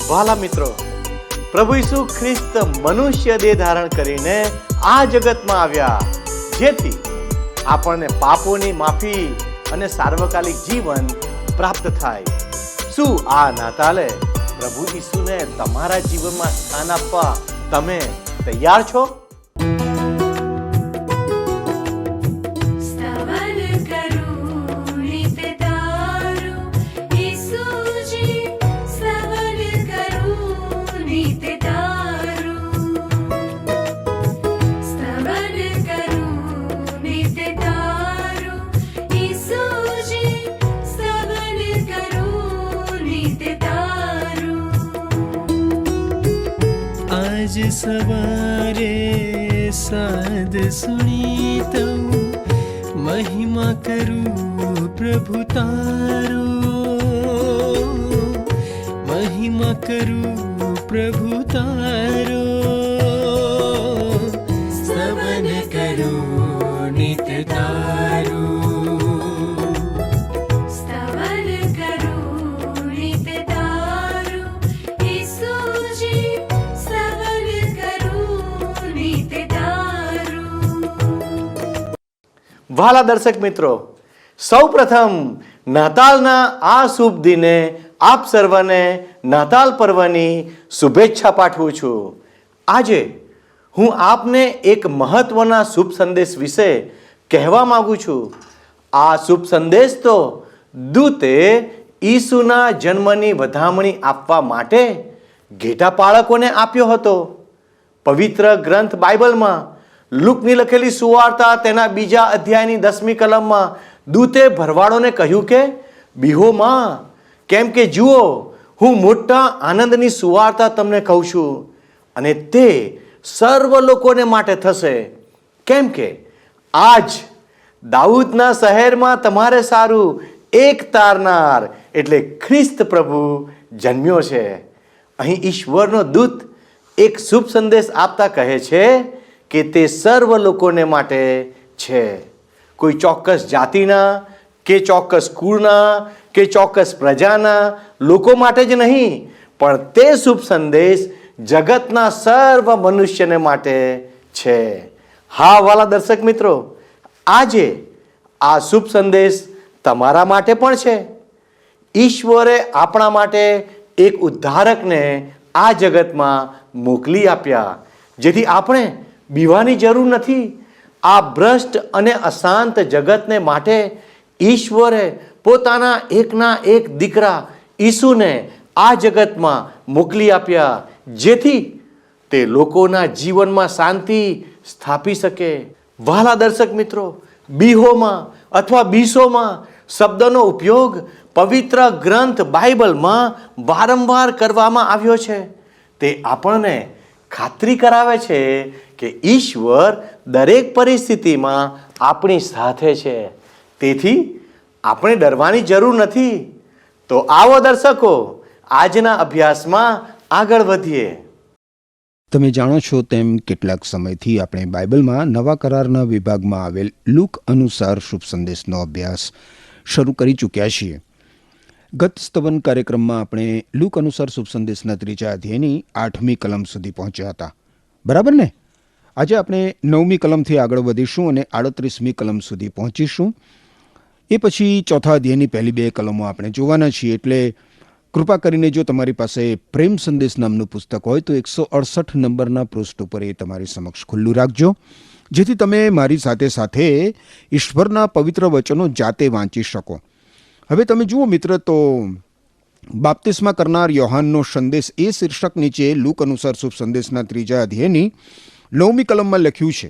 વાલા મિત્રો, પ્રભુ ઈસુ ખ્રિસ્ત મનુષ્ય દેહ ધારણ કરીને આ જગતમાં આવ્યા, જેથી આપણને પાપોની માફી અને સાર્વકાલિક જીવન પ્રાપ્ત થાય. શું આ નાતાલે પ્રભુ ઈસુને તમારા જીવનમાં સ્થાન આપવા તમે તૈયાર છો? आज सवारे साध सुनी तो महिमा करूं प्रभु तारो, महिमा करूं प्रभु तारो, स्तवन करूं नित तारो. વાલા દર્શક મિત્રો, સૌ પ્રથમ નાતાલના આ શુભ દિને આપ સર્વને નાતાલ પર્વની શુભેચ્છા પાઠવું છું. આજે હું આપને એક મહત્વના શુભ સંદેશ વિશે કહેવા માંગુ છું. આ શુભ સંદેશ તો દૂતે ઈસુના જન્મની વધામણી આપવા માટે ઘેટા બાળકોને આપ્યો હતો. પવિત્ર ગ્રંથ બાઇબલમાં લુકની લખેલી સુવાર્તા તેના 2 અધ્યાયની 10મી કલમમાં દૂતે ભરવાડોને કહ્યું કે બીહોમાં, કેમ કે જુઓ, હું મોટા આનંદની સુવાર્તા તમને કહું છું, અને તે સર્વ લોકોને માટે થશે. કેમ કે આજ દાઉદના શહેરમાં તમારે સારું એક તારનાર એટલે ખ્રિસ્ત પ્રભુ જન્મ્યો છે. અહીં ઈશ્વરનો દૂત એક શુભ સંદેશ આપતા કહે છે કે તે સર્વ લોકોને માટે છે. કોઈ ચોક્કસ જાતિના કે ચોક્કસ કુળના કે ચોક્કસ પ્રજાના લોકો માટે જ નહીં, પણ તે શુભ સંદેશ જગતના સર્વ મનુષ્યને માટે છે. હા વાલા દર્શક મિત્રો, આજે આ શુભ સંદેશ તમારા માટે પણ છે. ઈશ્વરે આપણા માટે એક ઉદ્ધારકને આ જગતમાં મોકલી આપ્યા, જેથી આપણે બીવાની જરૂર નથી. આ ભ્રષ્ટ અને અશાંત જગતને માટે ઈશ્વરે પોતાના એકના એક દીકરા ઈસુને આ જગતમાં મોકલી આપ્યા, જેથી તે લોકોના જીવનમાં શાંતિ સ્થાપી શકે. વહાલા દર્શક મિત્રો, બીહોમાં અથવા બીસોમાં શબ્દનો ઉપયોગ પવિત્ર ગ્રંથ બાઇબલમાં વારંવાર કરવામાં આવ્યો છે. તે આપણને ખાતરી કરાવે છે કે ઈશ્વર દરેક પરિસ્થિતિમાં આપણી સાથે છે, તેથી આપણે ડરવાની જરૂર નથી. તો આવો દર્શકો, આજના અભ્યાસમાં આગળ વધીએ. તમે જાણો છો તેમ કેટલાક સમયથી આપણે બાઇબલમાં નવા કરારના વિભાગમાં આવેલ લુક અનુસાર શુભ સંદેશનો અભ્યાસ શરૂ કરી ચૂક્યા છીએ. ગત સ્તવન કાર્યક્રમમાં આપણે લુક અનુસાર શુભ સંદેશના 3 અધ્યાયની 8મી કલમ સુધી પહોંચ્યા હતા, બરાબર ને? આજે આપણે 9મી કલમથી આગળ વધીશું અને 38મી કલમ સુધી પહોંચીશું. એ પછી 4થા અધ્યાયની પહેલી 2 કલમો આપણે જોવાના છીએ. એટલે કૃપા કરીને જો તમારી પાસે પ્રેમ સંદેશ નામનું પુસ્તક હોય તો 168 નંબરના પૃષ્ઠ ઉપર એ તમારી સમક્ષ ખુલ્લું રાખજો, જેથી તમે મારી સાથે સાથે ઈશ્વરના પવિત્ર વચનો જાતે વાંચી શકો. હવે તમે જુઓ મિત્ર, તો બાપ્તિસ્મા કરનાર યોહાનનો સંદેશ એ શીર્ષક નીચે લુક અનુસાર શુભ સંદેશના 3 અધ્યાયની 9મી કલમમાં લખ્યું છે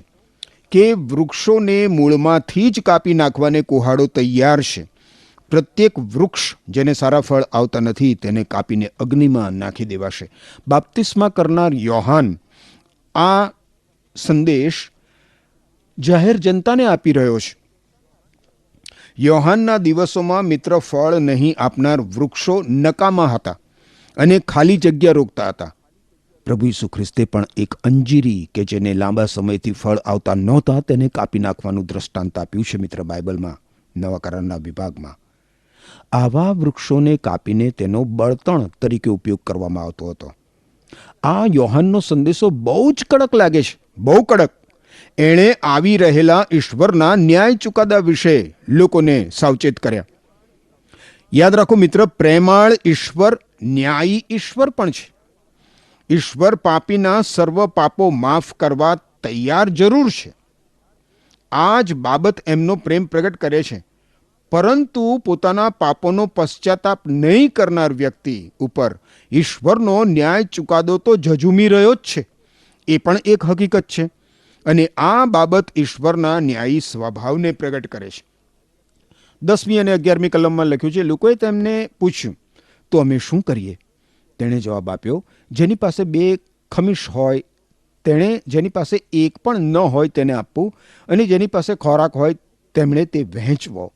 કે વૃક્ષોને મૂળમાંથી જ કાપી નાખવાને કુહાડો તૈયાર છે. પ્રત્યેક વૃક્ષ જેને સારા ફળ આવતા નથી તેને કાપીને અગ્નિમાં નાખી દેવાશે. બાપ્તિસ્મા કરનાર યોહાન આ સંદેશ જાહેર જનતાને આપી રહ્યો છે. યોહાનના દિવસોમાં મિત્ર ફળ નહીં આપનાર વૃક્ષો નકામા હતા અને ખાલી જગ્યા રોકતા હતા. પ્રભુ ઈસુ ખ્રિસ્તે પણ એક અંજીરી કે જેને લાંબા સમયથી ફળ આવતા નહોતા તેને કાપી નાખવાનું દ્રષ્ટાંત આપ્યું છે મિત્ર બાઇબલમાં, નવા કરારના વિભાગમાં. આવા વૃક્ષોને કાપીને તેનો બળતણ તરીકે ઉપયોગ કરવામાં આવતો હતો. આ યોહાનનો સંદેશો બહુ જ કડક લાગે છે, બહુ કડક. એણે આવી રહેલા ઈશ્વરના ન્યાય ચુકાદા વિશે લોકોને સાવચેત કર્યા. યાદ રાખો મિત્ર, પ્રેમાળ ઈશ્વર ન્યાયી ઈશ્વર પણ છે. ઈશ્વર પાપીના સર્વ પાપો માફ કરવા તૈયાર જરૂર છે. આ જ બાબત એમનો પ્રેમ પ્રગટ કરે છે. પરંતુ પોતાના પાપોનો પશ્ચાતાપ નહીં કરનાર વ્યક્તિ ઉપર ઈશ્વરનો ન્યાય ચુકાદો તો ઝઝૂમી રહ્યો જ છે. એ પણ એક હકીકત છે. અને આ બાબત ઈશ્વરના ન્યાયી સ્વભાવને પ્રગટ કરે છે. 10મી અને 11મી કલમમાં લખ્યું છે, લોકોએ તેમને પૂછ્યું, તો અમે શું કરીએ? તેણે જવાબ આપ્યો, જેની પાસે 2 ખમીશ હોય તેણે, જેની પાસે એક પણ ન હોય તેને આપવું, અને જેની પાસે ખોરાક હોય તેમણે તે વહેંચવો.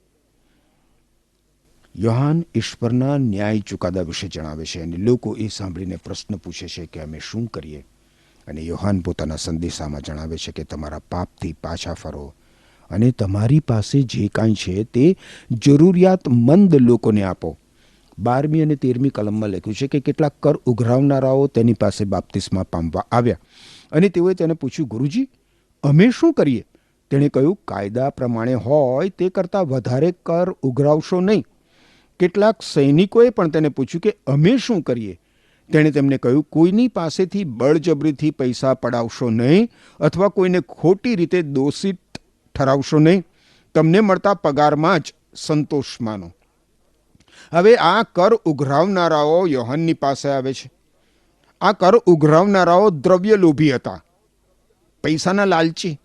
યોહાન ઈશ્વરના ન્યાય ચુકાદા વિશે જણાવે છે અને લોકો એ સાંભળીને પ્રશ્ન પૂછે છે કે અમે શું કરીએ? અને યોહાન પોતાના સંદેશામાં જણાવે છે કે તમારા પાપથી પાછા ફરો અને તમારી પાસે જે કાંઈ છે તે જરૂરિયાતમંદ લોકોને આપો. 12મી અને 13મી કલમમાં લખ્યું છે કે કેટલાક કર ઉઘરાવનારાઓ તેની પાસે બાપ્તિસ્મા પામવા આવ્યા અને તેઓએ તેને પૂછ્યું, ગુરુજી, અમે શું કરીએ? તેણે કહ્યું, કાયદા પ્રમાણે હોય તે કરતાં વધારે કર ઉઘરાવશો નહીં. કેટલાક સૈનિકોએ પણ તેને પૂછ્યું કે અમે શું કરીએ? તેણે તેમને કહ્યું, કોઈની પાસેથી બળજબરીથી પૈસા પડાવશો નહીં અથવા કોઈને ખોટી રીતે દોષિત ઠરાવશો નહીં. તમને મળતા પગારમાં જ સંતોષ માનો. હવે આ કર ઉઘરાવનારાઓ યોહાનની પાસે આવે છે. આ કર ઉઘરાવનારાઓ દ્રવ્ય લોભી હતા, પૈસાના લાલચી.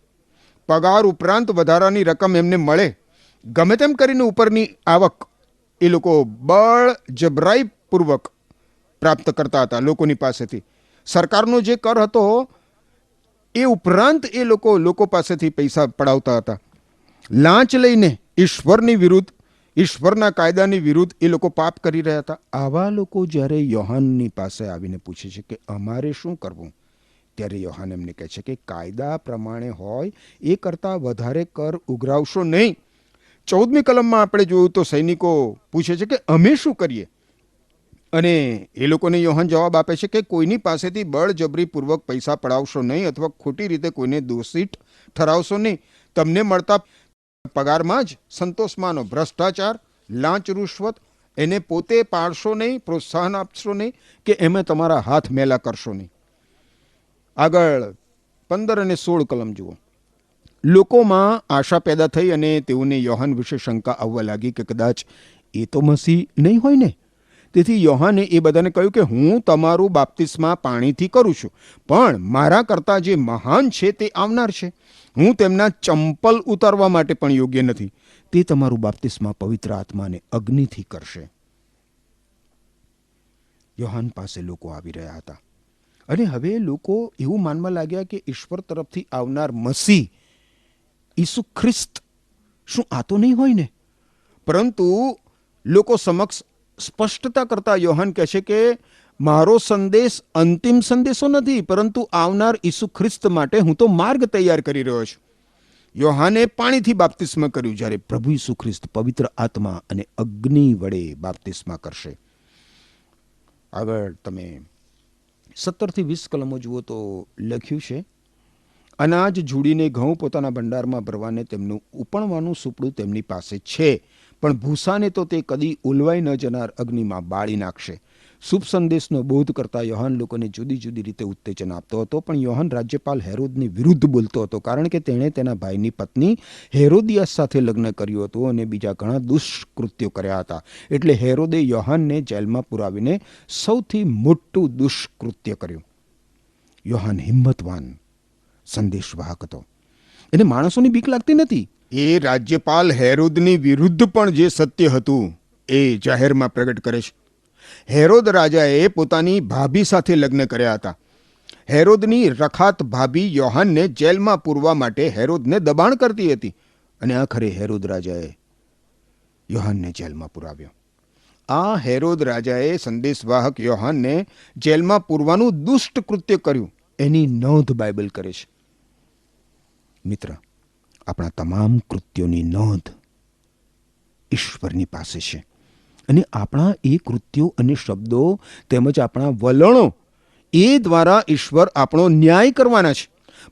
પગાર ઉપરાંત વધારાની રકમ એમને મળે ગમે તેમ કરીને ઉપરની આવક એ લોકો બળજબરાઈપૂર્વક પ્રાપ્ત કરતા હતા લોકોની પાસેથી. સરકારનો જે કર હતો એ ઉપરાંત એ લોકો પાસેથી પૈસા પડાવતા હતા. લાંચ લઈને ઈશ્વરની વિરુદ્ધ, ઈશ્વરના કાયદાની વિરુદ્ધ એ લોકો પાપ કરી રહ્યા હતા. આવા લોકો જ્યારે યોહાનની પાસે આવીને પૂછે છે કે અમારે શું કરવું, ત્યારે યોહાન એમને કહે છે કે કાયદા પ્રમાણે હોય એ કરતાં વધારે કર ઉઘરાવશો નહીં. 14મી કલમમાં આપણે જોયું તો સૈનિકો પૂછે છે કે અમે શું કરીએ? અને એ લોકોને યોહાન જવાબ આપે છે કે કોઈની પાસેથી બળજબરીપૂર્વક પૈસા પડાવશો નહીં અથવા ખોટી રીતે કોઈને દોષિત ઠરાવશો નહીં. તમને મળતા પગારમાં જ સંતોષ માનો. ભ્રષ્ટાચાર, લાંચ, રૂશ્વત એને પોતે પાડશો નહીં, પ્રોત્સાહન આપશો નહીં કે એમાં તમારા હાથ મેલા કરશો નહીં. આગળ 15 અને 16 કલમ જુઓ. લોકોમાં આશા પેદા થઈ અને તેઓને યોહાન વિશે શંકા આવવા લાગી કે કદાચ એ તો મસીહ નહીં હોય ને. તેથી યોહાને એ બધાને કહ્યું કે હું તમારું બાપ્તિસ્મા પાણીથી કરું છું, પણ મારા કરતાં જે મહાન છે તે આવનાર છે. હું તેમના ચંપલ ઉતારવા માટે પણ યોગ્ય નથી. તે તમારું બાપ્તિસ્મા પવિત્ર આત્માને અગ્નિથી કરશે. યોહાન પાસે લોકો આવી રહ્યા હતા અને હવે લોકો એવું માનવા લાગ્યા કે ઈશ્વર તરફથી આવનાર મસીહ ઈસુ ખ્રિસ્ત શું આ તો નહીં હોય ને? પરંતુ લોકો સમક્ષ સ્પષ્ટતા કરતા યોહાન કહે છે કે મારો સંદેશ અંતિમ સંદેશો નથી, પરંતુ આવનાર ઈસુ ખ્રિસ્ત માટે હું તો માર્ગ તૈયાર કરી રહ્યો છું. યોહાને પાણીથી બાપ્તિસ્મા કર્યું, જ્યારે પ્રભુ ઈસુ ખ્રિસ્ત પવિત્ર આત્મા અને અગ્નિ વડે બાપ્તિસ્મા કરશે. આગળ તમે 17 થી 20 કલમો જુઓ તો લખ્યું છે, અનાજ ઝૂડીને ઘઉં પોતાના ભંડારમાં ભરવાને તેમનું ઉપણવાનું સુપડું તેમની પાસે છે, પણ ભૂસાને તો તે કદી ઉલવાઈ ન જનાર અગ્નિમાં બાળી નાખશે. શુભ સંદેશનો બોધ કરતા યોહાન લોકોને જુદી જુદી રીતે ઉત્તેજન આપતો હતો, પણ યોહાન રાજ્યપાલ હેરોદની વિરુદ્ધ બોલતો હતો, કારણ કે તેણે તેના ભાઈની પત્ની હેરોદિયાસ સાથે લગ્ન કર્યું હતું અને બીજા ઘણા દુષ્કૃત્યો કર્યા હતા. એટલે હેરોદે યોહાનને જેલમાં પુરાવીને સૌથી મોટું દુષ્કૃત્ય કર્યું. યોહાન હિંમતવાન સંદેશવાહક હતો. એને માણસોની બીક લાગતી નથી. એ રાજ્યપાલ હેરોદની વિરુદ્ધ પણ જે સત્ય હતું એ જાહેરમાં પ્રગટ કરે છે. હેરોદ રાજાએ પોતાની ભાભી સાથે લગ્ન કર્યા હતા. હેરોદની રખાત ભાભી યોહાનને જેલમાં પૂરવા માટે હેરોદને દબાણ કરતી હતી અને આખરે હેરોદ રાજાએ યોહાનને જેલમાં પુરાવ્યો. આ હેરોદ રાજાએ સંદેશવાહક યોહાનને જેલમાં પૂરવાનું દુષ્ટ કૃત્ય કર્યું એની નોંધ બાઇબલ કરે છે. મિત્ર, આપણા તમામ કૃત્યોની નોંધ ઈશ્વરની પાસે છે. અને આપણા એ કૃત્યો અને શબ્દો તેમજ આપણા વલણો એ દ્વારા ઈશ્વર આપણો ન્યાય કરવાના છે.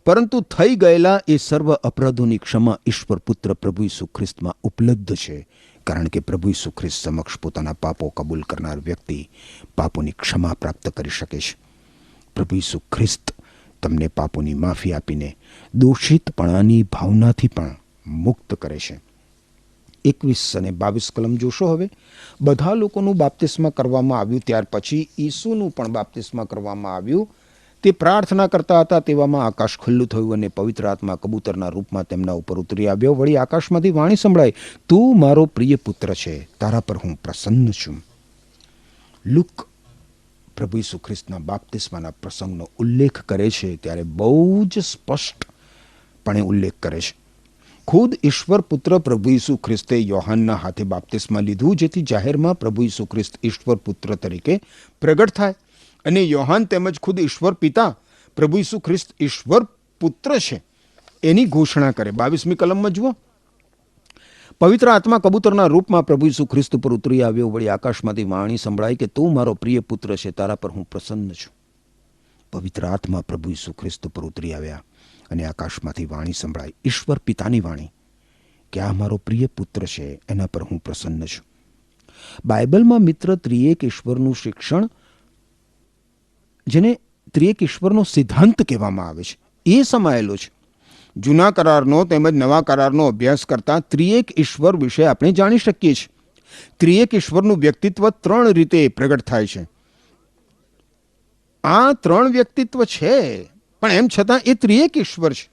પરંતુ થઈ ગયેલા એ સર્વ અપરાધોની ક્ષમા ઈશ્વર પુત્ર પ્રભુ ઈસુ ખ્રિસ્તમાં ઉપલબ્ધ છે. કારણ કે પ્રભુ ઈસુ ખ્રિસ્ત સમક્ષ પોતાના પાપો કબૂલ કરનાર વ્યક્તિ પાપોની ક્ષમા પ્રાપ્ત કરી શકે છે. પ્રભુ ઈસુ ખ્રિસ્ત તમને પાપોની માફી આપીને દોષિતપણાની ભાવનાથી પણ મુક્ત કરે છે. 21 અને 22 કલમ જોશો. હવે બધા લોકોનું બાપ્તિસ્મા કરવામાં આવ્યું, ત્યાર પછી ઈસુનું પણ બાપ્તિસ્મા કરવામાં આવ્યું. તે પ્રાર્થના કરતા હતા, તેવામાં આકાશ ખુલ્લું થયું અને પવિત્ર આત્મા કબૂતરના રૂપમાં તેમના ઉપર ઉતરી આવ્યો. વળી આકાશમાંથી વાણી સંભળાઈ, તું મારો પ્રિય પુત્ર છે, તારા પર હું પ્રસન્ન છું. લુક પ્રભુ ઈસુ ખ્રિસ્તના બાપ્તિસ્માના પ્રસંગનો ઉલ્લેખ કરે છે ત્યારે બહુ જ સ્પષ્ટપણે ઉલ્લેખ કરે છે. ખુદ ઈશ્વર પુત્ર પ્રભુ ઈસુ ખ્રિસ્તે યોહાનના હાથે બાપ્તિસ્મા લીધું, જેથી જાહેરમાં પ્રભુ ઈસુ ખ્રિસ્ત ઈશ્વર પુત્ર તરીકે પ્રગટ થાય. અને યોહાન તેમજ ખુદ ઈશ્વર પિતા પ્રભુ ઈસુ ખ્રિસ્ત ઈશ્વર પુત્ર છે એની ઘોષણા કરે. 22મી કલમમાં જુઓ, પવિત્ર આત્મા કબૂતરના રૂપમાં પ્રભુ ઈસુ ખ્રિસ્ત પર ઉતરી આવ્યો. વળી આકાશમાંથી વાણી સંભળાઈ કે તું મારો પ્રિય પુત્ર છે, તારા પર હું પ્રસન્ન છું. પવિત્ર આત્મા પ્રભુ ઈસુ ખ્રિસ્ત પર ઉતરી આવ્યા અને આકાશમાંથી વાણી સંભળાઈ, ઈશ્વર પિતાની વાણી કે આ મારો પ્રિય પુત્ર છે, એના પર હું પ્રસન્ન છું. બાઇબલમાં મિત્ર ત્રિએક ઈશ્વરનું શિક્ષણ, જેને ત્રિએક ઈશ્વરનો સિદ્ધાંત કહેવામાં આવે છે, એ સમાયેલો છે. જૂના કરારનો તેમજ નવા કરારનો અભ્યાસ કરતા ત્રિએક ઈશ્વર વિશે આપણે જાણી શકીએ છીએ. ત્રિએક ઈશ્વરનું વ્યક્તિત્વ 3 રીતે પ્રગટ થાય છે. આ 3 વ્યક્તિત્વ છે, પણ એમ છતાં એ ત્રિએક ઈશ્વર છે.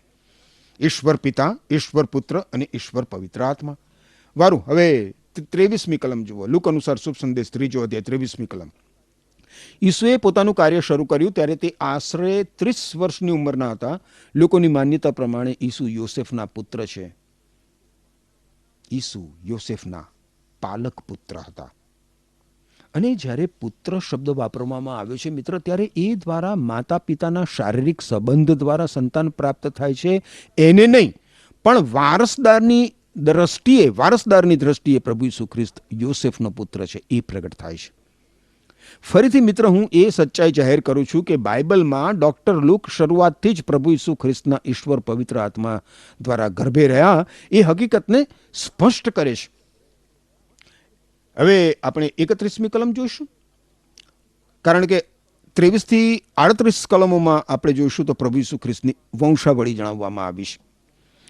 ઈશ્વર પિતા, ઈશ્વર પુત્ર અને ઈશ્વર પવિત્ર આત્મા. વારું, હવે 23મી કલમ જુઓ. લુક અનુસાર શુભ સંદેશ 3 અધ્યાય 23મી કલમ. ઈસુએ પોતાનું કાર્ય શરૂ કર્યું ત્યારે તે આશરે 30 વર્ષની ઉંમરના હતા. લોકોની માન્યતા પ્રમાણે ઈસુ યોસેફના પુત્ર છે. ઈસુ યોસેફના પાલક પુત્ર હતા. અને જ્યારે પુત્ર શબ્દ વાપરવામાં આવ્યો છે મિત્ર, ત્યારે એ દ્વારા માતા પિતાના શારીરિક સંબંધ દ્વારા સંતાન પ્રાપ્ત થાય છે એને નહીં, પણ વારસદારની દ્રષ્ટિએ પ્રભુ ઈસુ ખ્રિસ્ત યોસેફનો પુત્ર છે એ પ્રગટ થાય છે. ફરીથી મિત્ર હું એ સચ્ચાઈ જાહેર કરું છું કે બાઇબલમાં ડોક્ટર લુક શરૂઆતથી જ પ્રભુ ઈસુ ખ્રિસ્તના ઈશ્વર પવિત્ર આત્મા દ્વારા ગર્ભે રહ્યા એ હકીકતને સ્પષ્ટ કરે છે. હવે આપણે 31મી કલમ જોઈશું, કારણ કે 23 થી 38 કલમોમાં આપણે જોઈશું તો પ્રભુ ઈસુ ખ્રિસ્તની વંશાવળી જણાવવામાં આવી છે.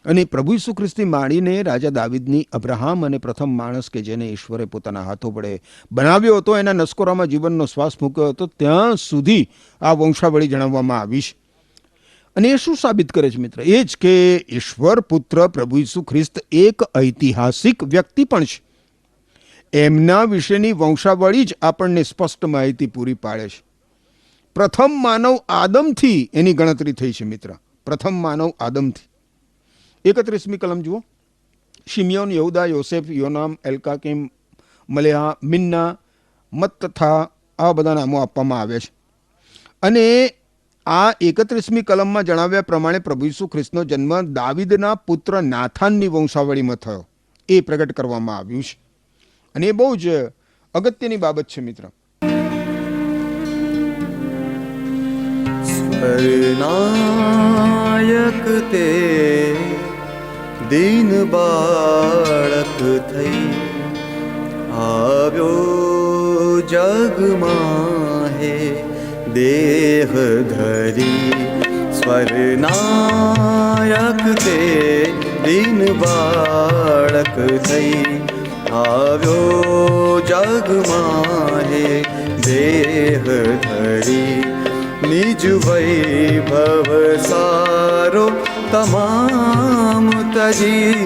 અને પ્રભુ ઈસુ ખ્રિસ્તની માંડીને રાજા દાવીદની અબ્રાહમ અને પ્રથમ માણસ કે જેને ઈશ્વરે પોતાના હાથો વડે બનાવ્યો હતો, એના નસકોરામાં જીવનનો શ્વાસ મૂક્યો હતો, ત્યાં સુધી આ વંશાવળી જણાવવામાં આવી છે. અને એ શું સાબિત કરે છે મિત્ર? એ જ કે ઈશ્વર પુત્ર પ્રભુ ઈસુ ખ્રિસ્ત એક ઐતિહાસિક વ્યક્તિ પણ છે. એમના વિશેની વંશાવળી જ આપણને સ્પષ્ટ માહિતી પૂરી પાડે છે. પ્રથમ માનવ આદમથી એની ગણતરી થઈ છે મિત્ર. પ્રથમ માનવ આદમથી. 31મી કલમ જુઓ. શિમિયોન, યહુદા, યોસેફ, યોનામ, એલ્કાકીમ, મલેહા, મિન્ના, મત્તથા, આ બધા નામો આપવામાં આવ્યા છે. અને આ 31મી કલમમાં જણાવ્યા પ્રમાણે પ્રભુ ઈસુ ખ્રિસ્તનો જન્મ દાવીદના પુત્ર નાથાનની વંશાવળીમાં થયો એ પ્રગટ કરવામાં આવ્યું છે. અને એ બહુ જ અગત્યની બાબત છે મિત્ર. સ્વર્નાયક તે દીન બાળક થઈ આવ્યો જગમાં હે દેહ ધરી. સ્વર્નાયક તે દીન બાળક થઈ આવ્યો જગમાં હે દેહ ધરી. નિજ વૈભવ સારો તમામ તજી.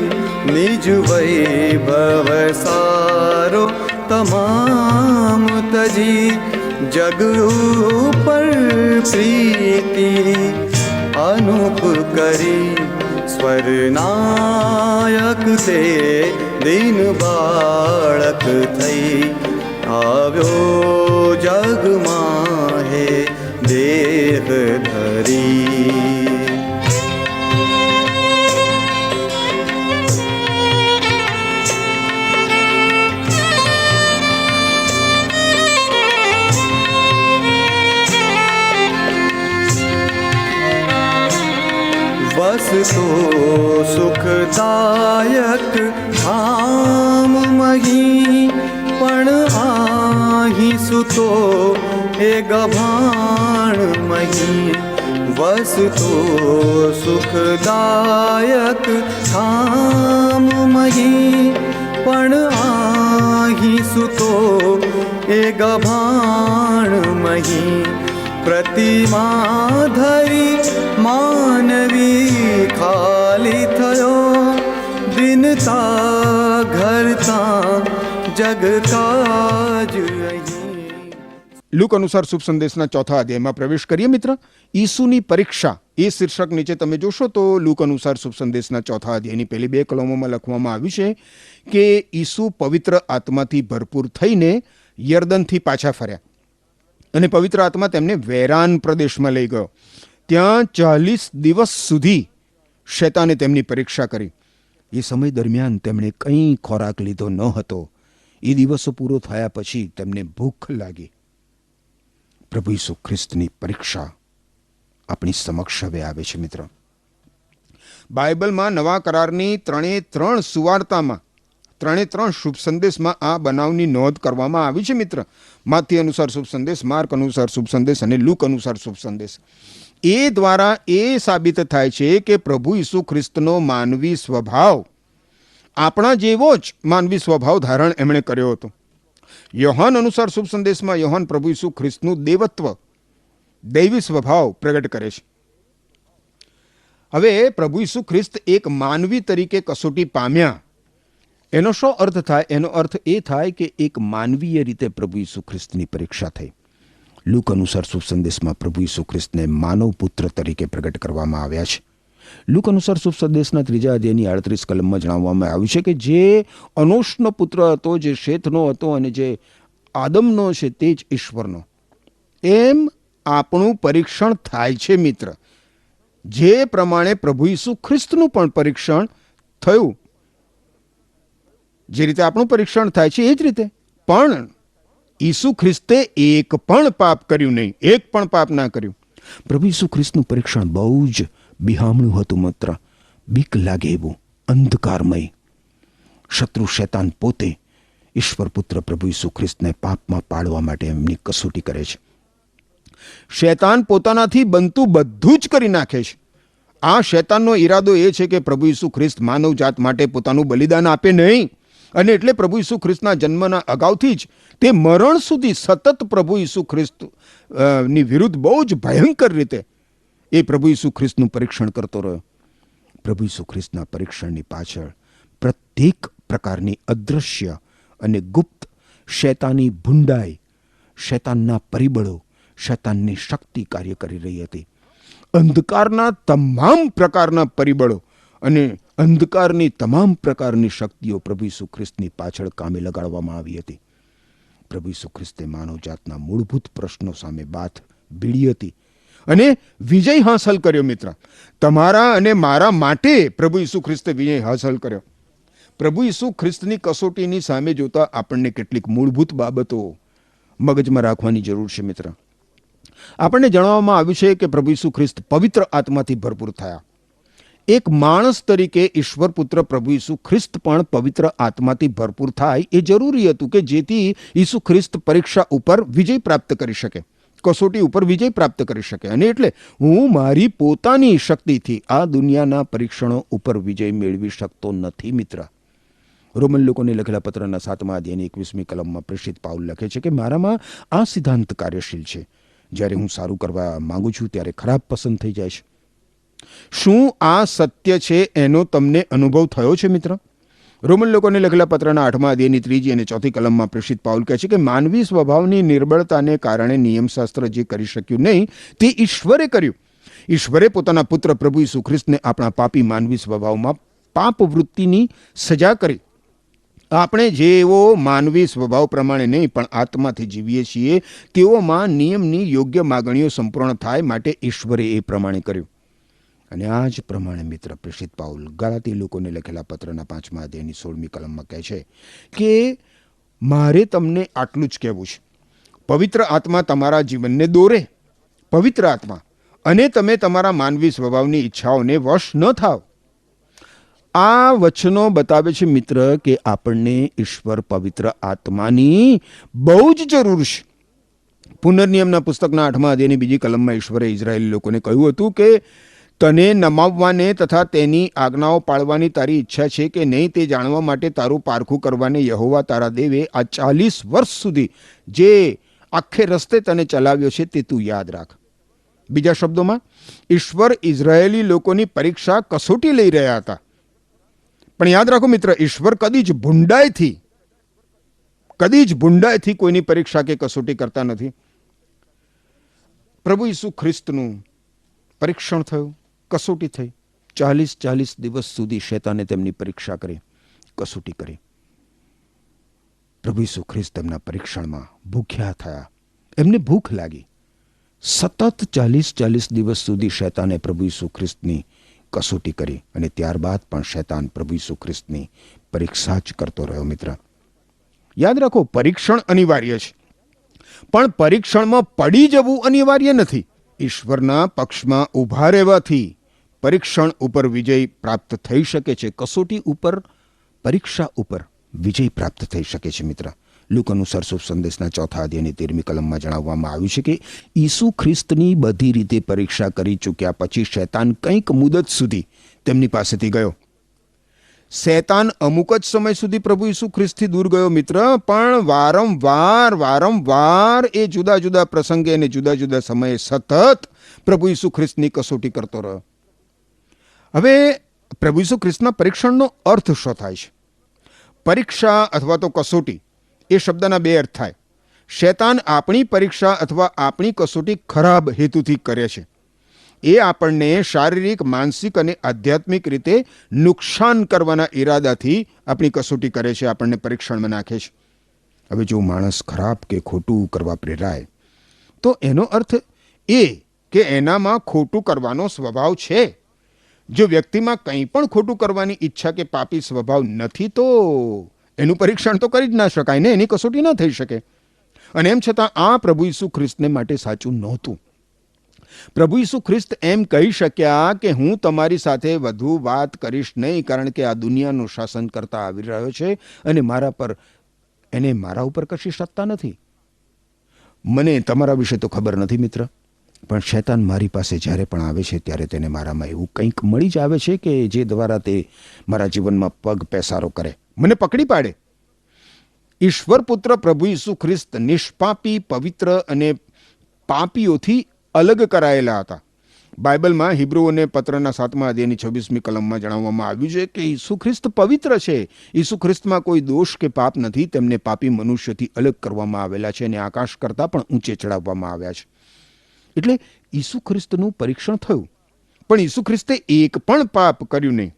નિજ વૈભવ સારો તમામ તજી. જગ ઉપર પ્રીતિ અનુપ કરી. સ્વર્નાયક તે દીન બાળક થઈ આવ્યો જગમાં હે દેહ ધરી. વસતો સુખદાયક ધામ મહી, પણ આહી સુતો એ ગભાણ મહી. વસતો સુખદાયક ધામ મહી, પણ આહી સુતો એ ગભાણ મહી. પ્રતિમા ધરી માનવી ખાલી થયો, દિનતા ઘરતા જગકાજ અહીં. લુક અનુસાર શુભ સંદેશના ચોથા અધ્યાયમાં પ્રવેશ કરીએ મિત્ર. ઈસુની પરીક્ષા એ શીર્ષક નીચે તમે જોશો તો લુક અનુસાર શુભ સંદેશના ચોથા અધ્યાયની પહેલી 2 કલમોમાં લખવામાં આવ્યું છે કે ઈસુ પવિત્ર આત્માથી ભરપૂર થઈને યર્દનથી પાછા ફર્યા અને પવિત્ર આત્મા તેમને વેરાન પ્રદેશમાં લઈ ગયો. ત્યાં 40 દિવસ સુધી શૈતાને તેમની પરીક્ષા કરી. એ સમય દરમિયાન તેમણે કંઈ ખોરાક લીધો ન હતો. એ દિવસો પૂરો થયા પછી તેમને ભૂખ લાગી. પ્રભુ ઈસુ ખ્રિસ્તની પરીક્ષા આપણી સમક્ષ હવે આવે છે મિત્ર. બાઇબલમાં નવા કરારની 3 સુવાર્તામાં 3 શુભ સંદેશમાં આ બનાવની નોંધ કરવામાં આવી છે મિત્ર. માથી અનુસાર શુભ સંદેશ, માર્ક અનુસાર શુભ સંદેશ અને લુક અનુસાર શુભ સંદેશ. એ દ્વારા એ સાબિત થાય છે કે પ્રભુ ઈસુ ખ્રિસ્તનો માનવી સ્વભાવ આપણા જેવો જ માનવી સ્વભાવ ધારણ એમણે કર્યો હતો. યોહાન અનુસાર શુભ સંદેશમાં યોહાન પ્રભુ ઈસુ ખ્રિસ્તનું દેવત્વ, દૈવી સ્વભાવ પ્રગટ કરે છે. હવે પ્રભુ ઈસુ ખ્રિસ્ત એક માનવી તરીકે કસોટી પામ્યા, એનો શું અર્થ થાય? એનો અર્થ એ થાય કે એક માનવીય રીતે પ્રભુ ઈસુ ખ્રિસ્તની પરીક્ષા થઈ. લુક અનુસાર શુભ સંદેશમાં પ્રભુ ઈસુ ખ્રિસ્તને માનવ પુત્ર તરીકે પ્રગટ કરવામાં આવ્યા છે. લુક અનુસાર શુભ સંદેશના 3 અધ્યાયની 38 કલમમાં જણાવવામાં આવ્યું છે કે જે અનોશનો પુત્ર હતો, જે શેથનો હતો અને જે આદમનો છે તે જ ઈશ્વરનો. એમ આપણું પરીક્ષણ થાય છે મિત્ર. જે પ્રમાણે પ્રભુ ઈસુ ખ્રિસ્તનું પણ પરીક્ષણ થયું, જે રીતે આપણું પરીક્ષણ થાય છે એ જ રીતે પણ ઈસુ ખ્રિસ્તે એક પણ પાપ કર્યું નહીં, એક પણ પાપ ના કર્યું. પ્રભુ ઈસુ ખ્રિસ્તનું પરીક્ષણ બહુ જ બિહામણું હતું મિત્ર. બીક લાગે એવું, અંધકારમય. શત્રુ શૈતાન પોતે ઈશ્વર પુત્ર પ્રભુ ઈસુ ખ્રિસ્તને પાપમાં પાડવા માટે એમની કસોટી કરે છે. શૈતાન પોતાનાથી બનતું બધું જ કરી નાખે છે. આ શૈતાનનો ઈરાદો એ છે કે પ્રભુ ઈસુ ખ્રિસ્ત માનવ જાત માટે પોતાનું બલિદાન આપે નહીં, અને એટલે પ્રભુ ઈસુ ખ્રિસ્તના જન્મના અગાઉથી જ તે મરણ સુધી સતત પ્રભુ ઈસુ ખ્રિસ્ત ની વિરુદ્ધ બહુ જ ભયંકર રીતે એ પ્રભુ ઈસુ ખ્રિસ્તનું પરીક્ષણ કરતો રહ્યો. પ્રભુ ઈસુ ખ્રિસ્તના પરીક્ષણની પાછળ પ્રત્યેક પ્રકારની અદૃશ્ય અને ગુપ્ત શૈતાની ભૂંડાઈ, શૈતાનના પરિબળો, શૈતાનની શક્તિ કાર્ય કરી રહી હતી. અંધકારના તમામ પ્રકારના પરિબળો અને અંધકારની તમામ પ્રકારની શક્તિઓ પ્રભુ ઈસુ ખ્રિસ્તની પાછળ કામે લગાડવામાં આવી હતી. પ્રભુ ઈસુ ખ્રિસ્તે માનવજાતના મૂળભૂત પ્રશ્નો સામે બાથ ભીડી હતી અને વિજય હાંસલ કર્યો મિત્ર. તમારા અને મારા માટે પ્રભુ ઈસુ ખ્રિસ્તે વિજય હાંસલ કર્યો. પ્રભુ ઈસુ ખ્રિસ્તની કસોટીની સામે જોતા આપણને કેટલીક મૂળભૂત બાબતો મગજમાં રાખવાની જરૂર છે મિત્ર. આપણને જણાવવામાં આવ્યું છે કે પ્રભુ ઈસુ ખ્રિસ્ત પવિત્ર આત્માથી ભરપૂર થયા. એક માણસ તરીકે ઈશ્વર પુત્ર પ્રભુ ઈસુ ખ્રિસ્ત પણ પવિત્ર આત્માથી ભરપૂર થાય એ જરૂરી હતું કે જેથી ઈસુ ખ્રિસ્ત પરીક્ષા ઉપર વિજય પ્રાપ્ત કરી શકે, કસોટી ઉપર વિજય પ્રાપ્ત કરી શકે. અને એટલે હું મારી પોતાની શક્તિથી આ દુનિયાના પરીક્ષણો ઉપર વિજય મેળવી શકતો નથી મિત્ર. રોમન લોકોને લખેલા પત્રના 7મા અધ્યાયની 21મી કલમમાં પ્રેષિત પાઉલ લખે છે કે મારામાં આ સિદ્ધાંત કાર્યશીલ છે, જ્યારે હું સારું કરવા માંગુ છું ત્યારે ખરાબ પસંદ થઈ જાય છે. શું આ સત્ય છે એનો તમને અનુભવ થયો છે મિત્ર? રોમન લોકોને લખેલા પત્રના 8મા અધ્યાયની 3જી અને 4થી કલમમાં પ્રેષિત પાઉલ કહે છે કે માનવી સ્વભાવની નિર્બળતાને કારણે નિયમશાસ્ત્ર જે કરી શક્યું નહીં તે ઈશ્વરે કર્યું. ઈશ્વરે પોતાના પુત્ર પ્રભુ ઈસુ ખ્રિસ્તને આપણા પાપી માનવી સ્વભાવમાં પાપ વૃત્તિની સજા કરી. આપણે જેવો માનવી સ્વભાવ પ્રમાણે નહીં પણ આત્માથી જીવીએ છીએ તેઓમાં નિયમની યોગ્ય માગણીઓ સંપૂર્ણ થાય માટે ઈશ્વરે એ પ્રમાણે કર્યું. અને આ જ પ્રમાણે મિત્ર પ્રેષિત પાઉલ ગલાતી લોકોને લખેલા પત્રના 5મા અધ્યાયની 16મી કલમમાં કહે છે કે મારે તમને આટલું જ કહેવું છે, પવિત્ર આત્મા તમારા જીવનને દોરે. પવિત્ર આત્મા અને તમે તમારા માનવી સ્વભાવની ઈચ્છાઓને વશ ન થાવ. આ વચનો બતાવે છે મિત્ર કે આપણને ઈશ્વર પવિત્ર આત્માની બહુ જ જરૂર છે. પુનર્નિયમના પુસ્તકના 8મા અધ્યાયની બીજી કલમમાં ઈશ્વરે ઇઝરાયેલી લોકોને કહ્યું હતું કે તને નમાવવાને તથા તેની આજ્ઞાઓ પાળવાની તારી ઈચ્છા છે કે નહીં તે જાણવા માટે તારું પારખું કરવાને યહોવા તારા દેવે આ 40 વર્ષ સુધી જે આખે રસ્તે તને ચલાવ્યો છે તે તું યાદ રાખ. બીજા શબ્દોમાં ઈશ્વર ઇઝરાયેલી લોકોની પરીક્ષા કસોટી લઈ રહ્યા હતા. પણ યાદ રાખો મિત્ર, ઈશ્વર કદી જ ભૂંડાઈથી કોઈની પરીક્ષા કે કસોટી કરતા નથી. પ્રભુ ઈસુ ખ્રિસ્તનું પરીક્ષણ થયું, કસોટી થઈ. 40 દિવસ સુધી શૈતાને તેમની પરીક્ષા કરી, કસોટી કરી. પ્રભુ ઈસુ ખ્રિસ્ત તેમના પરીક્ષણમાં ભૂખ્યા થયા, એમને ભૂખ લાગી. સતત 40 દિવસ સુધી શૈતાને પ્રભુ ઈસુ ખ્રિસ્તની કસોટી કરી અને ત્યારબાદ પણ શૈતાન પ્રભુ ઈસુ ખ્રિસ્તની પરીક્ષા જ કરતો રહ્યો. મિત્ર, યાદ રાખો, પરીક્ષણ અનિવાર્ય છે, પણ પરીક્ષણમાં પડી જવું અનિવાર્ય નથી. ઈશ્વરના પક્ષમાં ઊભા રહેવાથી પરીક્ષણ ઉપર વિજય પ્રાપ્ત થઈ શકે છે. કસોટી ઉપર, પરીક્ષા ઉપર વિજય પ્રાપ્ત થઈ શકે છે. મિત્ર, લુક અનુસાર શુભ સંદેશના 4 અધ્યાયની 13મી કલમમાં જણાવવામાં આવ્યું છે કે ઈસુ ખ્રિસ્તની બધી રીતે પરીક્ષા કરી ચૂક્યા પછી શૈતાન કંઈક મુદત સુધી તેમની પાસેથી ગયો. શૈતાન અમુક જ સમય સુધી પ્રભુ ઈસુ ખ્રિસ્તથી દૂર ગયો મિત્ર, પણ વારંવાર એ જુદા જુદા પ્રસંગે અને જુદા જુદા સમયે સતત પ્રભુ ઈસુ ખ્રિસ્તની કસોટી કરતો રહ્યો. હવે પ્રભુ ઈસુ ખ્રિસ્તના પરીક્ષણનો અર્થ શું થાય છે? પરીક્ષા અથવા તો કસોટી એ શબ્દના 2 અર્થ થાય. શૈતાન આપણી પરીક્ષા અથવા આપણી કસોટી ખરાબ હેતુથી કરે છે. એ આપણને શારીરિક, માનસિક અને આધ્યાત્મિક રીતે નુકસાન કરવાના ઈરાદાથી આપણી કસોટી કરે છે, આપણને પરીક્ષણમાં નાખે છે. હવે જો માણસ ખરાબ કે ખોટું કરવા પ્રેરાય તો એનો અર્થ એ કે એનામાં ખોટું કરવાનો સ્વભાવ છે. જો વ્યક્તિમાં કંઈ પણ ખોટું કરવાની ઈચ્છા કે પાપી સ્વભાવ નથી તો એનું પરીક્ષણ તો કરી જ ના શકાય ને, એની કસોટી ના થઈ શકે. અને એમ છતાં આ પ્રભુ ઈસુ ખ્રિસ્તને માટે સાચું નહોતું. પ્રભુ ઈસુ ખ્રિસ્ત એમ કહી શક્યા કે હું તમારી સાથે વધુ વાત કરીશ નહીં, કારણ કે આ દુનિયાનું શાસન કરતા આવી રહ્યો છે અને મારા ઉપર કશી સત્તા નથી. મને તમારા વિશે તો ખબર નથી મિત્ર, પણ શૈતાન મારી પાસે જ્યારે પણ આવે છે ત્યારે તેને મારામાં એવું કંઈક મળી જ આવે છે કે જે દ્વારા તે મારા જીવનમાં પગ પેસારો કરે, મને પકડી પાડે. ઈશ્વર પુત્ર પ્રભુ ઈસુ ખ્રિસ્ત નિષ્પાપી, પવિત્ર અને પાપીઓથી અલગ કરાયેલા હતા. બાઇબલમાં હિબ્રુઓને પત્રના 7મા અધ્યાયની 26મી કલમમાં જણાવવામાં આવ્યું છે કે ઈસુ ખ્રિસ્ત પવિત્ર છે. ઈસુ ખ્રિસ્તમાં કોઈ દોષ કે પાપ નથી. તેમને પાપી મનુષ્યથી અલગ કરવામાં આવેલા છે અને આકાશ કરતાં પણ ઊંચે ચડાવવામાં આવ્યા છે. એટલે ઈસુ ખ્રિસ્તનું પરીક્ષણ થયું, પણ ઈસુ ખ્રિસ્તે એક પણ પાપ કર્યું નહીં.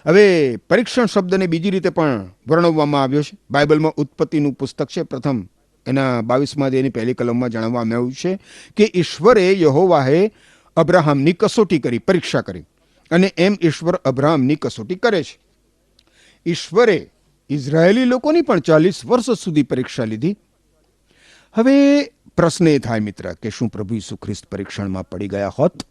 હવે પરીક્ષણ શબ્દને બીજી રીતે પણ વર્ણવવામાં આવ્યો છે. બાઇબલમાં ઉત્પત્તિનું પુસ્તક છે, પ્રથમ એના 22મા અધ્યાયની 1લી કલમમાં જણાવવામાં આવ્યું છે કે ઈશ્વરે યહોવાએ અબ્રાહમની કસોટી કરી, પરીક્ષા કરી, અને એમ ઈશ્વર અબ્રાહમની કસોટી કરે છે. ઈશ્વરે ઇઝરાયેલી લોકોની પણ 40 વર્ષ સુધી પરીક્ષા લીધી. હવે પ્રશ્ન એ થાય મિત્ર કે શું પ્રભુ ઈસુ ખ્રિસ્ત પરીક્ષણમાં પડી ગયા હોત?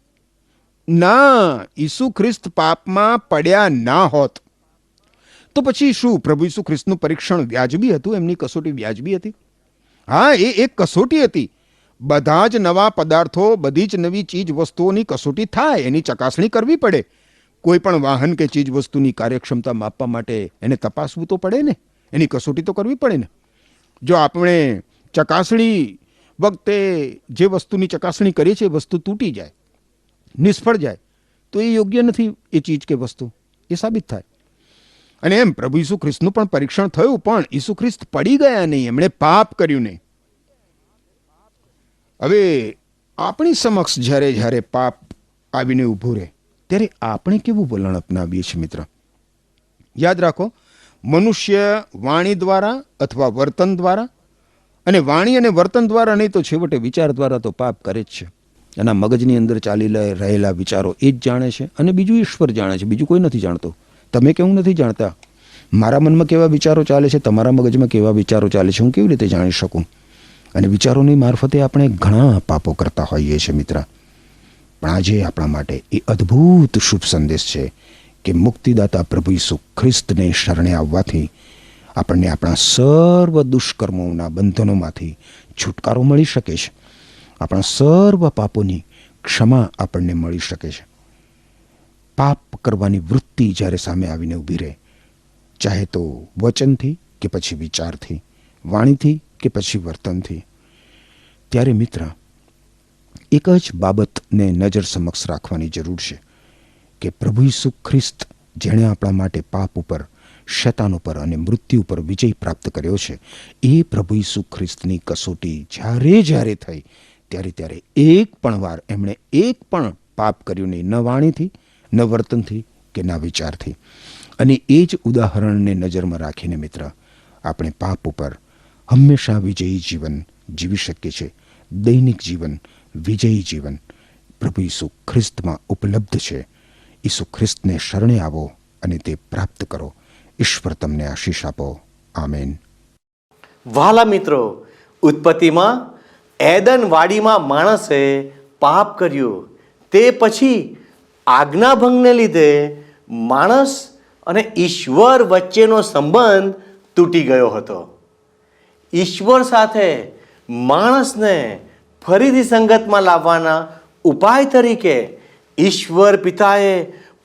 ના, ઈસુ ખ્રિસ્ત પાપમાં પડ્યા ના હોત તો પછી શું પ્રભુ ઈસુ ખ્રિસ્તનું પરીક્ષણ વ્યાજબી હતું? એમની કસોટી વ્યાજબી હતી? હા, એ એક કસોટી હતી. બધા જ નવા પદાર્થો, બધી જ નવી ચીજ વસ્તુઓની કસોટી થાય, એની ચકાસણી કરવી પડે. કોઈ પણ વાહન કે ચીજ વસ્તુની કાર્યક્ષમતા માપવા માટે એને તપાસવું તો પડે ને, એની કસોટી તો કરવી પડે ને. જો આપણે ચકાસણી વખતે જે વસ્તુની ચકાસણી કરીએ છીએ વસ્તુ તૂટી જાય, નિષ્ફળ જાય, તો એ યોગ્ય નથી. એ ચીજ કે વસ્તુ એ સાબિત થાય. અને એમ પ્રભુ ઈસુ ખ્રિસ્તનું પણ પરીક્ષણ થયું, પણ ઈસુ ખ્રિસ્ત પડી ગયા નહીં, એમણે પાપ કર્યું નહીં. હવે આપણી સમક્ષ જ્યારે પાપ આવીને ઊભું રહે ત્યારે આપણે કેવું વલણ અપનાવીએ છીએ મિત્ર? યાદ રાખો, મનુષ્ય વાણી દ્વારા અથવા વર્તન દ્વારા, અને વાણી અને વર્તન દ્વારા નહીં તો છેવટે વિચાર દ્વારા તો પાપ કરે જ છે. એના મગજની અંદર ચાલી રહેલા વિચારો એ જ જાણે છે, અને બીજું ઈશ્વર જાણે છે, બીજું કોઈ નથી જાણતો. તમે કેવું નથી જાણતા? મારા મનમાં કેવા વિચારો ચાલે છે, તમારા મગજમાં કેવા વિચારો ચાલે છે, હું કેવી રીતે જાણી શકું? અને વિચારોની મારફતે આપણે ઘણા પાપો કરતા હોઈએ છીએ મિત્ર. પણ આજે આપણા માટે એ અદ્ભુત શુભ સંદેશ છે કે મુક્તિદાતા પ્રભુ ઈસુ ખ્રિસ્તને શરણે આવવાથી આપણને આપણા સર્વ દુષ્કર્મોના બંધનોમાંથી છુટકારો મળી શકે છે. આપણા સર્વ પાપોની ક્ષમા આપણને મળી શકે છે. પાપ કરવાની વૃત્તિ જ્યારે સામે આવીને ઊભી રહે, ચાહે તો વચનથી કે પછી વિચારથી, વાણીથી કે પછી વર્તનથી, ત્યારે મિત્ર એક જ બાબતને નજર સમક્ષ રાખવાની જરૂર છે કે પ્રભુ ઈસુ ખ્રિસ્ત જેણે આપણા માટે પાપ ઉપર, શૈતાન ઉપર અને મૃત્યુ ઉપર વિજય પ્રાપ્ત કર્યો છે, એ પ્રભુ ઈસુ ખ્રિસ્તની કસોટી જ્યારે થઈ ત્યારે એક પણ વાર એમણે એક પણ પાપ કર્યું નહીં, ન વાણીથી, ન વર્તનથી કે ના વિચારથી. અને એ જ ઉદાહરણને નજરમાં રાખીને મિત્ર આપણે પાપ ઉપર હંમેશા વિજયી જીવન જીવી શકીએ છીએ. દૈનિક જીવન, વિજયી જીવન પ્રભુ ઈસુ ખ્રિસ્તમાં ઉપલબ્ધ છે. ઈસુ ખ્રિસ્તને શરણે આવો અને તે પ્રાપ્ત કરો. ઈશ્વર તમને આશીષ આપો. આમેન. વહાલા મિત્રો, ઉત્પત્તિમાં એદન વાડીમાં માણસે પાપ કર્યું. તે પછી આજ્ઞાભંગને લીધે માણસ અને ઈશ્વર વચ્ચેનો સંબંધ તૂટી ગયો હતો. ઈશ્વર સાથે માણસને ફરીથી સંગતમાં લાવવાના ઉપાય તરીકે ઈશ્વર પિતાએ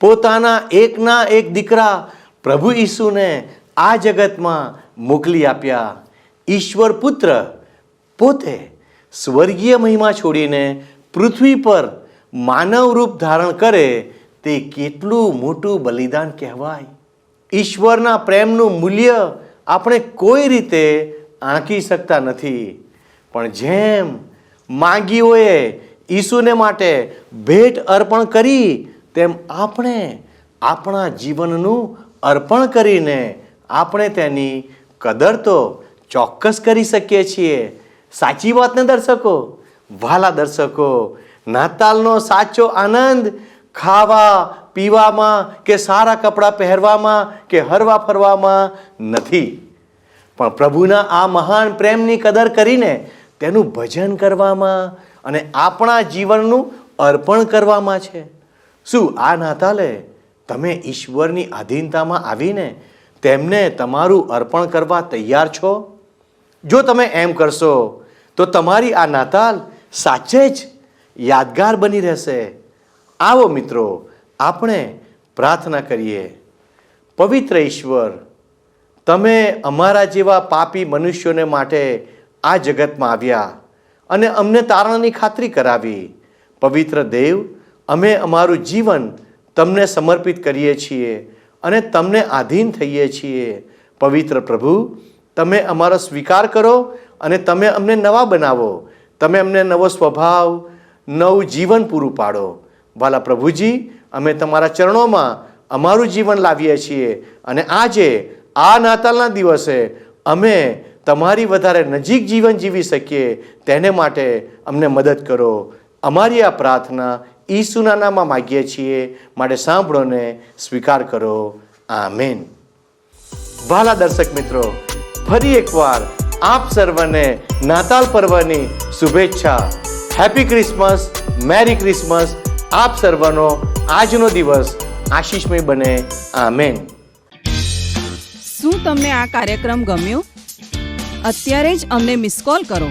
પોતાના એકના એક દીકરા પ્રભુ ઈસુને આ જગતમાં મોકલી આપ્યા. ઈશ્વર પુત્ર પોતે સ્વર્ગીય મહિમા છોડીને પૃથ્વી પર માનવ રૂપ ધારણ કરે તે કેટલું મોટું બલિદાન કહેવાય. ઈશ્વરના પ્રેમનું મૂલ્ય આપણે કોઈ રીતે આંકી શકતા નથી. પણ જેમ માગીઓએ ઈસુને માટે ભેટ અર્પણ કરી, તેમ આપણે આપણા જીવનનું અર્પણ કરીને આપણે તેની કદર તો ચોક્કસ કરી શકીએ છીએ. સાચી વાત ને દર્શકો? વહાલા દર્શકો, નાતાલનો સાચો આનંદ ખાવા પીવામાં કે સારા કપડાં પહેરવામાં કે હરવા ફરવામાં નથી, પણ પ્રભુના આ મહાન પ્રેમની કદર કરીને તેનું ભજન કરવામાં અને આપણા જીવનનું અર્પણ કરવામાં છે. શું આ નાતાલે તમે ઈશ્વરની આધીનતામાં આવીને તેમને તમારું અર્પણ કરવા તૈયાર છો? જો તમે એમ કરશો તો તમારી આ નાતાલ સાચે જ યાદગાર બની રહેશે. આવો મિત્રો, આપણે પ્રાર્થના કરીએ. પવિત્ર ઈશ્વર, તમે અમારા જેવા પાપી મનુષ્યોને માટે આ જગતમાં આવ્યા અને અમને તારણની ખાતરી કરાવી. પવિત્ર દેવ, અમે અમારું જીવન તમને સમર્પિત કરીએ છીએ અને તમને આધીન થઈએ છીએ. પવિત્ર પ્રભુ, તમે અમારો સ્વીકાર કરો અને તમે અમને નવા બનાવો. તમે અમને નવો સ્વભાવ, નવું જીવન પૂરું પાડો. વાલા પ્રભુજી, અમે તમારા ચરણોમાં અમારું જીવન લાવીએ છીએ અને આજે આ નાતાલના દિવસે અમે તમારી વધારે નજીક જીવન જીવી શકીએ તેને માટે અમને મદદ કરો. અમારી આ પ્રાર્થના ઈસુના નામમાં માગીએ છીએ, માટે સાંભળોને સ્વીકાર કરો. આમેન. વહાલા દર્શક મિત્રો, ફરી એકવાર આપ સર્વને નાતાલ પર્વની શુભેચ્છા. Happy Christmas, merry Christmas. આપ સર્વનો આજનો દિવસ આશીષમય બને. આમેન. શું તમને આ કાર્યક્રમ ગમ્યો? અત્યારે જ અમને મિસ કોલ કરો.